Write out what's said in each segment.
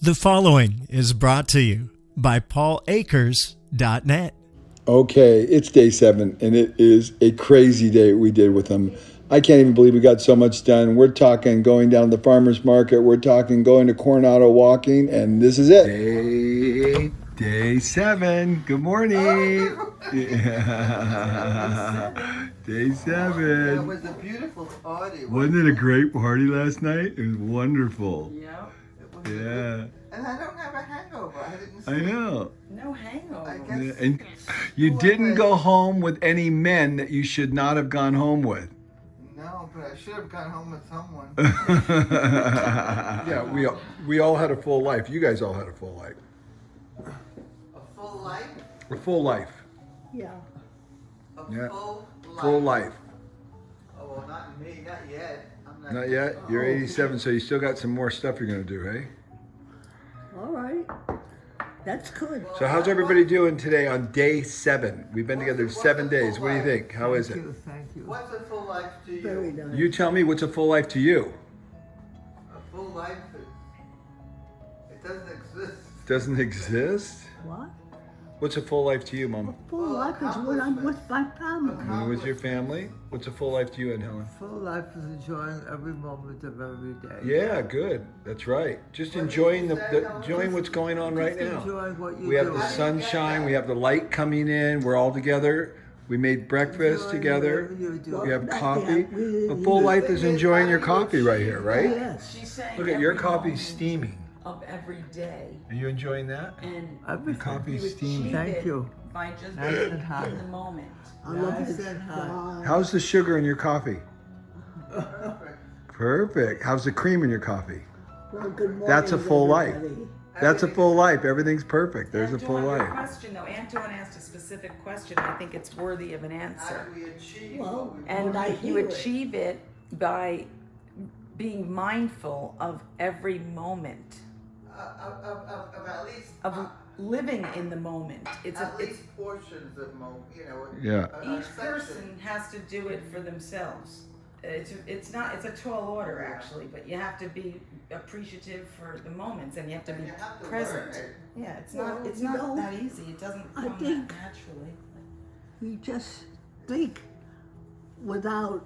The following is brought to you by PaulAkers.net. Okay, it's day 7, and it is a crazy day we did with them. I can't even believe we got so much done. We're talking going down to the farmer's market. We're talking going to Coronado walking, and this is it. Day 7. Good morning. Yeah. Day 7. It was a beautiful party. Wasn't it a great party last night? It was wonderful. Yeah. Yeah. And I don't have a hangover. I know. No hangover. Yeah, and you didn't go home with any men that you should not have gone home with. No, but I should have gone home with someone. Yeah, we all had a full life. You guys all had a full life. A full life? A full life. Yeah. A Yeah. full life. Full life. Oh, well, not me. Not yet. I'm Not yet? You're 87, so you still got some more stuff you're going to do, hey? All right. That's good. So how's everybody doing today on day 7? We've been together 7 days. What do you think? How is it? Thank you. What's a full life to you? Very nice. You tell me what's a full life to you. A full life it doesn't exist. Doesn't exist? What? What's a full life to you, Mom? Full life is when I'm with my family. And with your family? What's a full life to you, Aunt Helen? Full life is enjoying every moment of every day. Yeah, good. That's right. Just enjoying enjoying what's going on right now. Enjoying what you We have do. the sunshine. We have the light coming in. We're all together. We made breakfast Enjoying together. whatever you do. We have Yeah, coffee. we- A full life is enjoying your coffee right here, right? Yes. She's saying Look at your every coffee moment steaming. of every day, Are you enjoying that? and Everything. Coffee you steaming. achieve Thank it you. by just Nice being and hot. in the moment. I love Nice it. and hot. How's the sugar in your coffee? Perfect. How's the cream in your coffee? Well, good morning, That's a full life. everybody. That's a full life. Everything's perfect. There's a full Antoine, your life. question though, Antoine asked a specific question. I think it's worthy of an How answer. do we achieve Well, what we And I you hear it. achieve it by being mindful of every moment, of at least of living in the moment. It's at it's least portions of Yeah. each person has to do it for themselves. It's not, it's a tall order actually, but you have to be appreciative for the moments and you have to be You have to present. learn it. Yeah, it's Well, not you know, that easy. It doesn't I come think- that naturally. You just think without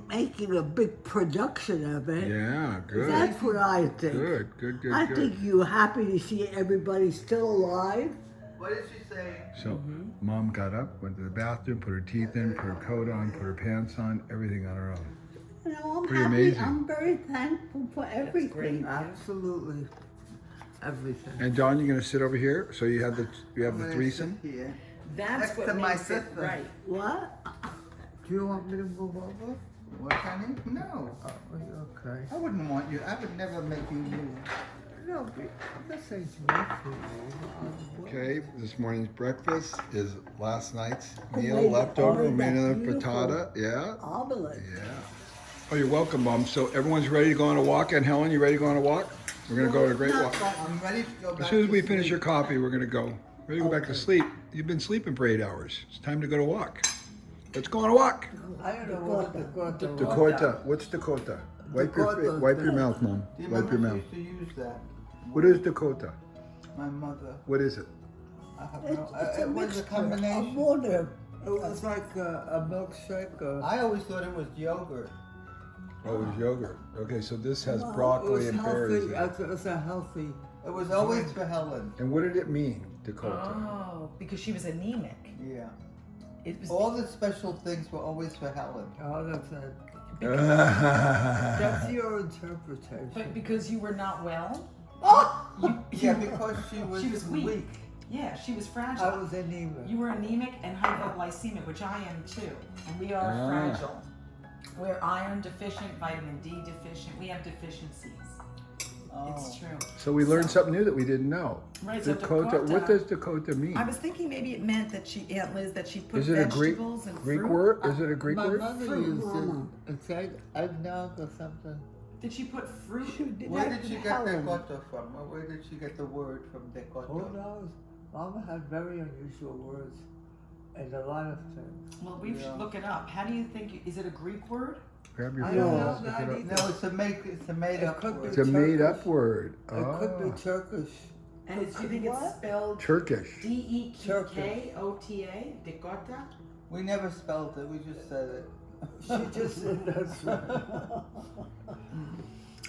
making a big production of it. Yeah, good. That's what I think. Good, I think you're happy to see everybody still alive. What did she say? So, Mom got up, went to the bathroom, put her teeth in, put her coat on, put her pants on, everything on her own. You know, I'm Pretty happy. amazing. I'm very thankful for everything. Absolutely. Everything. And Dawn, you're gonna sit over here. So you have the threesome. Here. That's Next what to my makes it sister. right. What? Do you want me to move over? What, honey? No. Oh, okay. I wouldn't want you. I would never make you move. No, this ain't me for you. Okay, this morning's breakfast is last night's Oh, meal wait, leftover. oh, We made another that's frittata. Yeah. Omelette. Yeah. Oh, you're welcome, Mom. So everyone's ready to go on a walk. And Helen, you ready to go on a walk? We're gonna go on a great walk. I'm ready to go back. As soon as to we finish sleep. your coffee, we're gonna go. Ready to go back to sleep. You've been sleeping for 8 hours. It's time to go to walk. Let's go on a walk. I don't know what Dakota was. Dakota. What's Dakota? Wipe Dakota. your mouth, Mom. Do you Wipe your remember mouth. used to use that? What is Dakota? My mother. What is it? I have It's, no. it's a It was a mixture of combination. water. It was like a milkshake or... I always thought it was yogurt. Oh, it's yogurt. Okay, so this has Well, It broccoli was and berries. healthy. It was a healthy... It was always for Helen. And what did it mean, Dakota? Oh, because she was anemic. Yeah. It was All the special things were always for Helen. Oh, that's it. because, That's your interpretation. but because you were not well. Yeah, because she was weak. Yeah, she was fragile. I was anemic. You were anemic and hypoglycemic, which I am too. And we are Ah. fragile. We're iron deficient, vitamin D deficient. We have deficiencies. It's true. So we learned something new that we didn't know. Right, so Dakota. Dakota- What does Dakota mean? I was thinking maybe it meant that Aunt Liz, that she put Is it a Greek vegetables and Greek fruit. word? Is it a Greek My word? mother Fruit, used Mama. it. It's eggnog or something. Did she put fruit? Where did she get Helen. Dakota from? Or where did she get the word from Dakota? Who knows? Mama had very unusual words and a lot of things. Well, we should look it up. How do you think? Is it a Greek word? Grab your I phone. don't know Let's look that it up. either. No, it's a made-up could be word. It's a made-up word. It could Oh, be Turkish. And do you think it's spelled Turkish. Dekota? Dakota? We never spelled it. We just said it. She just said that's right.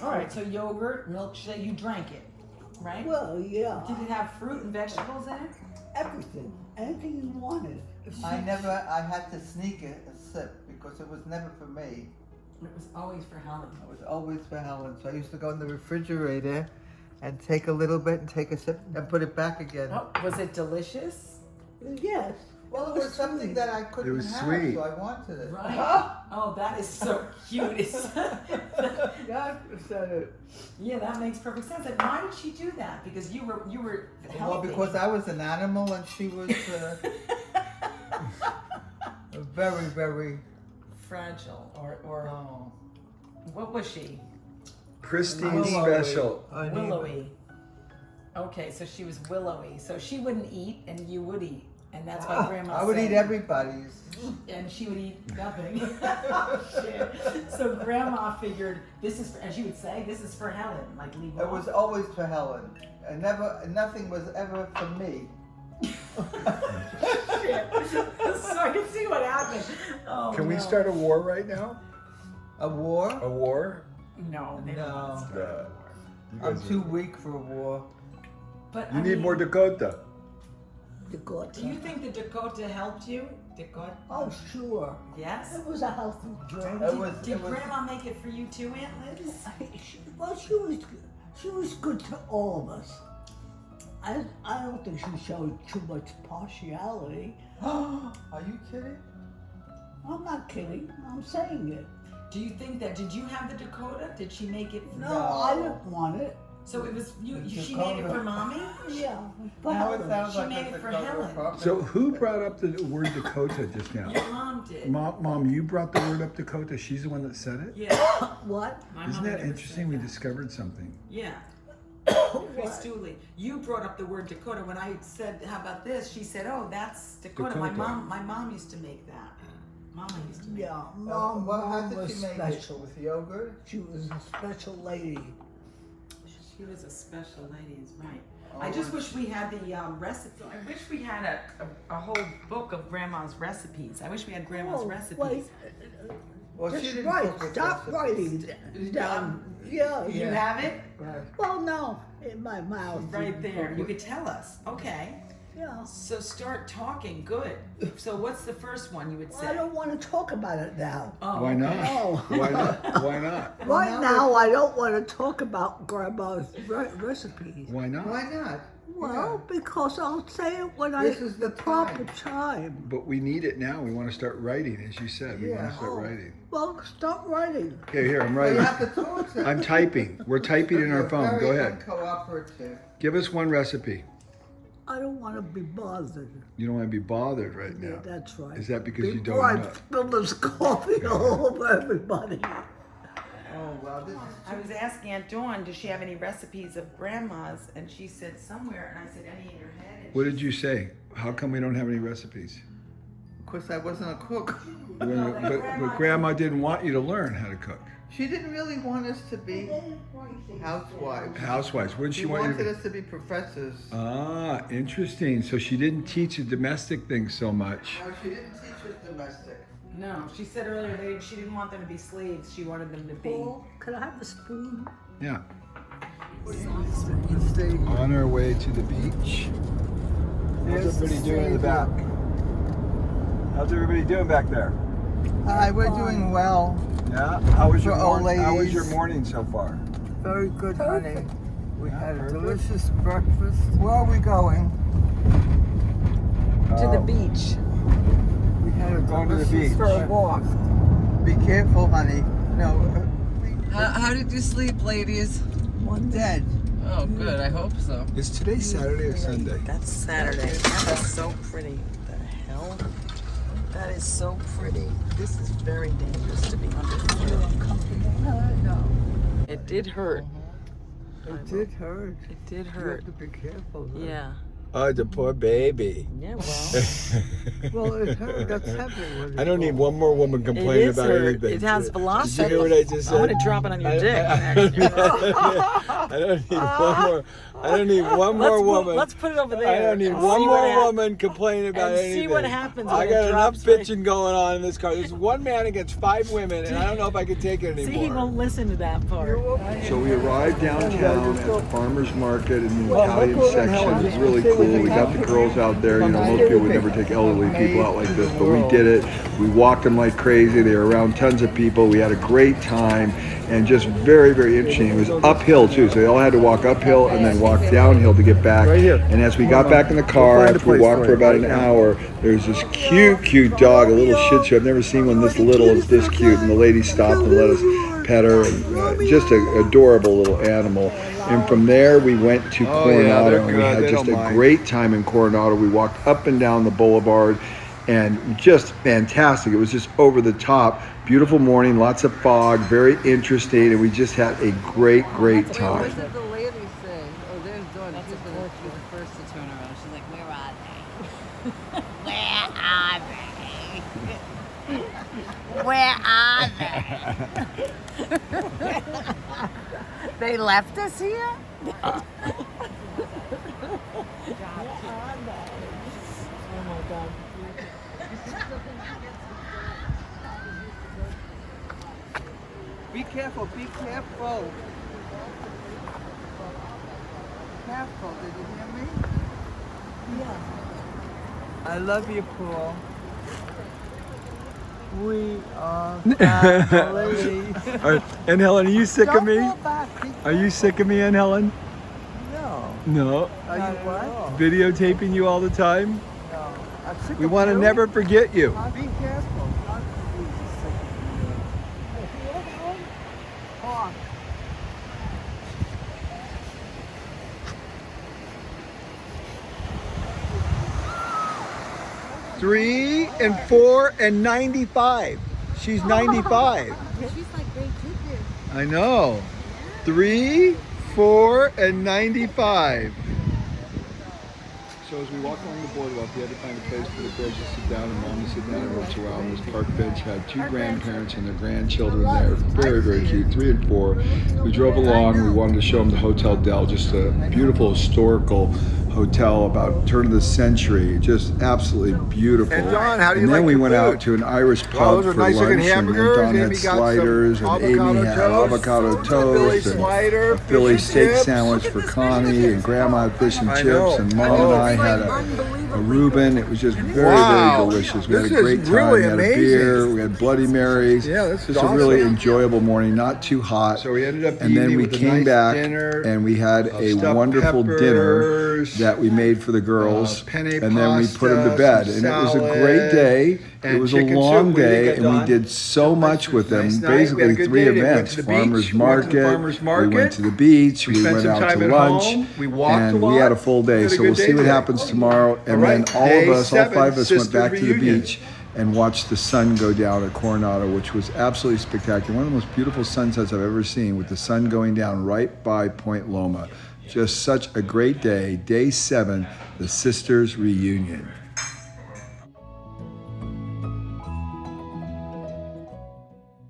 All right, so yogurt, milkshake, you drank it, right? Well, yeah, Did it have fruit and vegetables in it? everything, anything you wanted. I had to sneak a sip because it was never for me. It was always for Helen. It was always for Helen. So I used to go in the refrigerator and take a little bit and take a sip and put it back again. Oh, was it delicious? Yes. Well, it was something sweet. that I couldn't was have, sweet. so I wanted it. Right. Oh, that is so cute. God said it. Yeah, that makes perfect sense. And why did she do that? Because you were healthy. Well, because I was an animal and she was very, very. fragile, or Oh. what was she? Christine Willowy. Special. Willowy. Okay, so she was willowy. So she wouldn't eat, and you would eat, and that's why Grandma. I would said, eat everybody's. and she would eat nothing. Shit. So Grandma figured this is, and she would say, "This is for Helen." Like leave It was always for Helen, and nothing was ever for me. Shit. So I can see what happened. Oh, Can we no. start a war right now? A war? A war? No, they don't No. want to start a war. You I'm guys too weak for a war. But You I need mean, more Dakota. Do you think the Dakota helped you? Dakota? Oh, sure. Yes. It was a healthy drink. Did Grandma make it for you too, Aunt Liz? Well, she was good to all of us. I don't think she showed too much partiality. Are you kidding? I'm not kidding. I'm saying it. Do you think that, did you have the Dakota? Did she make it? No, I didn't want it. So it was, she Dakota. made it for Mommy? Yeah. But Now it Helen. sounds She like made a it for Dakota Helen. property. So who brought up the word Dakota just now? Your mom did. Mom, you brought the word up Dakota. She's the one that said it? Yeah. What? My Isn't mom that never interesting? said We that. discovered something. Yeah. Chris Dooley. You brought up the word Dakota. When I said, how about this? She said, oh, that's Dakota. Dakota. My mom used to make that. Mama used to make Yeah, that. Mom, Well, how Mom did was she make special. it? With yogurt? She was a special lady. She was a special lady, is right. I just wish we had the recipe. I wish we had a whole book of Grandma's recipes. I wish we had Grandma's recipes. Wait, Well, she just didn't write. cook with Stop recipes. writing down. Yeah, You yeah. have it Right. Well, no, in my mouth. right there. You could tell us. Okay. Yeah. So start talking. Good. So what's the first one you would Well, say? I don't want to talk about it now. Oh, Why not? No. Why not? Why not? Right now, I don't want to talk about Grandma's recipes. Why not? Why not? Well, because I'll say it when This is the proper time. time. But we need it now. We want to start writing, as you said. We want Yeah. to start writing. Well, stop writing. Okay, here, I'm Well, you writing. have to talk to I'm typing. We're typing in our You're phone. very Go ahead. uncooperative. Give us one recipe. I don't want to be bothered. You don't want to be bothered right Yeah, now. that's right. Is that because you Before don't I know? spill this coffee all over everybody. Oh, well, this is I was asking Aunt Dawn, does she have any recipes of Grandma's? And she said somewhere, and I said, any in your head? And What she did you say? How come we don't have any recipes? because I wasn't a cook. But Grandma didn't want you to learn how to cook. She didn't really want us to be housewives. Housewives. What did She she want you wanted to us to be professors. Ah, interesting. So she didn't teach you domestic things so much. No, she didn't teach us domestic. No, she said earlier she didn't want them to be slaves. She wanted them to be. Paul, can I have a spoon? Yeah. Stay. On our way to the beach. How's everybody doing in the back? How's everybody doing back there? Hi, we're doing well. Yeah. How was For old How was ladies. your morning so far? Very good, honey. We had a delicious breakfast. Where are we going? To the beach. We had a Going to the delicious beach. for a walk. Be careful, honey. No. How did you sleep, ladies? One dead. Oh, good. I hope so. Is today Saturday or Sunday? That's Saturday. That is so pretty. What the hell? That is so pretty. This is very dangerous to be under. No. It did hurt. It did hurt. It did You hurt. have to be careful. Though. Yeah. Oh, the poor baby. Yeah, well, Well, it hurt. That's heavy. I don't need one more woman complaining it is about hurt. anything. It has Did velocity. you hear what I just said? I'm gonna drop it on your dick. I don't need one more. I don't need one more woman. Let's put it over there. I don't need and one see what more woman complaining about and anything. see what happens I when it got enough drops right- bitching going on in this car. There's one man against 5 women, and I don't know if I can take it anymore. See, he won't listen to that part. So we arrived downtown at the farmer's market in the Italian section. It was really cool. We got the girls out there. You know, most people would never take elderly people out like this, but we did it. We walked them like crazy. They were around tons of people. We had a great time and just very, very interesting. It was uphill too, so they all had to walk uphill and then walk downhill to get back. And as we got back in the car, after we walked for about an hour, there was this cute dog, a little Shih Tzu. I've never seen one this little. It's this cute, and the lady stopped and let us pet her, and just an adorable little animal. And from there, we went to Coronado, and we had just a great time in Coronado. We walked up and down the boulevard, and just fantastic. It was just over the top. Beautiful morning, lots of fog, very interesting, and we just had a great What time. did the lady say? Oh, there's Dawn. That's She's a the portrait. The first to turn around. She's like, where are they? Where are they? They left us here? Be careful, be careful. Careful, did you hear me? Yeah. I love you, Paul. We are family. And Helen, are you sick of me? Don't go back. Are you sick of me, Aunt Helen? No. No. Are you what? Videotaping you all the time? No. I'm sick We of want to you. never forget you. Be careful. I'm sick of you. Paul. 3 and 4 and 95. She's 95. She's like great too. I know. 3, 4, and 95. So as we walked along the boardwalk, we had to find a place for the girls to sit down and mom to sit down and roll around. This park bench had 2 grandparents and their grandchildren there. Very, very cute, 3 and 4. We drove along. We wanted to show them the Hotel Del, just a beautiful historical hotel about turn of the century, just absolutely beautiful. And Dawn, how do you and then like we your went food? out to an Irish Well, pub those are for nice looking lunch, and then hamburgers. Dawn had Amy got some sliders, and Amy avocado had toast, avocado Philly toast, and slider, a Philly fish and steak chips. sandwich for Connie, and Grandma had fish and I chips, know. and Mom and I had a Reuben. It was just very, Wow. very delicious. We had This a is great time. really We had amazing. a beer. We had Bloody Marys. Yeah, this is just awesome. a really enjoyable morning. Not too hot. So we ended up and then eating we with a came nice back dinner and we had a stuffed wonderful dinner peppers, that we made for the girls. penne And then we put them to pasta, bed. some And it was a salad, great day. It and was a chicken long soup. What do you day, think, and we Dawn? did so much with them. Nice night. We Basically, had a good 3 day. We went events: to the beach. farmers We went to the market. farmers We market. went to the beach. We We spent went some out time to at lunch. home. We walked and a we had lot. a full We day. had a So good we'll day see what today. happens tomorrow. And All then right, all of day us, all 7, 5 of us, went sister back to the reunion. beach and watched the sun go down at Coronado, which was absolutely spectacular. One of the most beautiful sunsets I've ever seen, with the sun going down right by Point Loma. Just such a great day. Day 7, the Sisters Reunion.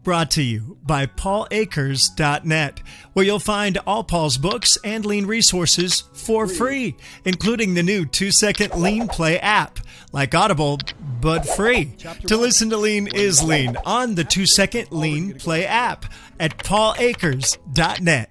Brought to you by paulakers.net, where you'll find all Paul's books and lean resources for free, including the new 2-second lean play app, like Audible, but free. To listen to Lean is Lean on the 2-second lean play app at paulakers.net.